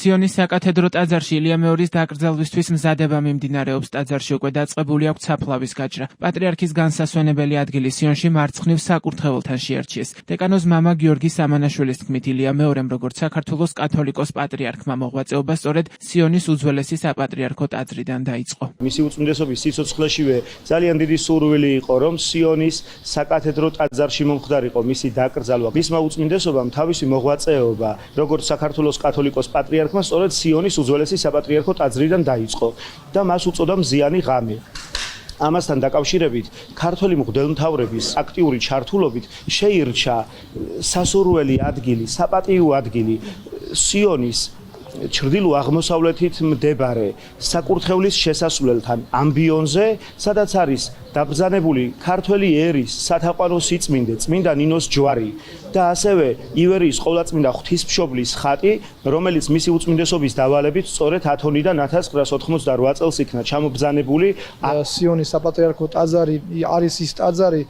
სიონის საკათედრო ტაძარში ილია მეორის დაკრძალვისთვის მზადება მიმდინარეობს. ტაძარში უკვე დაწყებული აქვს საფლავის გაჭრა. პატრიარქის განსასვენებელი ადგილი სიონში მარცხნივ საკურთხეველთან შეარჩიეს. დეკანოს მამა გიორგი სამანაშვილის თქმით, ილია მეორემ როგორც საქართველოს კათოლიკოს პატრიარქმა მოღვაწეობა სწორედ სიონის უძველესი საპატრიარქო ტაძრიდან დაიწყო. მისი უწმინდესობის სიცოცხლეშივე ძალიან დიდი სურვილი იყო, რომ სიონის საკათედრო ტაძარში მომხდარიყო მისი დაკრძალვა. მისმა უწმინდესობამ თავისი მოღვაწეობა როგორც საქართველოს კათოლიკოს პატრიარქმა სწორედ სიონის უძველესი საპატრიარქო ტაძრიდან დაიწყო და მას უწოდა მზიანი ღამე. ამასთან დაკავშირებით ქართველი მღვდელმთავრების აქტიური ჩართულობით შეირჩა სასურველი ადგილი, საპატიო ადგილი სიონის ჩრდილო-აღმოსავლეთით მდებარე საკურთხევლის შესასვლელთან ამბიონზე, სადაც არის დაბრძანებული ქართველი ერის სათაყვანო სიწმინდე წმინდა ნინოს ჯვარი და ასევე ივერიის ყოვლადწმინდა ღვთისმშობლის ხატი, რომელიც მისი უწმინდესობის დავალებით სწორედ 10 თონიდან 1988 წელს იქნა ჩამობრძანებული. სიონის საპატრიარქო ტაძარი არის ის ტაძარი,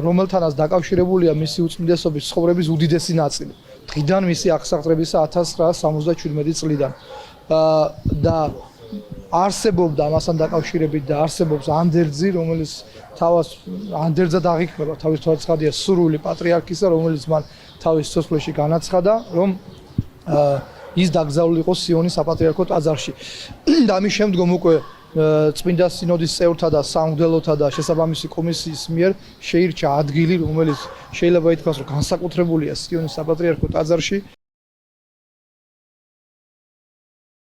რომელთანაც დაკავშირებულია მისი უწმინდესობის ცხოვრების უდიდესი ნაწილი. დღიდან მისი აღსაყრებისა 1977 წლიდან და არსებობდა ამასთან დაკავშირებით და არსებობს ანდერძი, რომელიც თავას ანდერძად აღიქმება თავის თვალსაჩინო სურვილი პატრიარქისა, რომელიც მან თავის სიცოცხლეში განაცხადა, რომ ის დაკრძალულიყო სიონის საპატრიარქო ტაძარში. და ამის შემდგომ უკვე წმინდა სინოდის წევრთა და სამღვდელოთა და შესაბამისი კომისიის მიერ შეირჩა ადგილი, რომელიც შეიძლება ითქვას, რომ განსაკუთრებულია სიონის საპატრიარქო ტაძარში.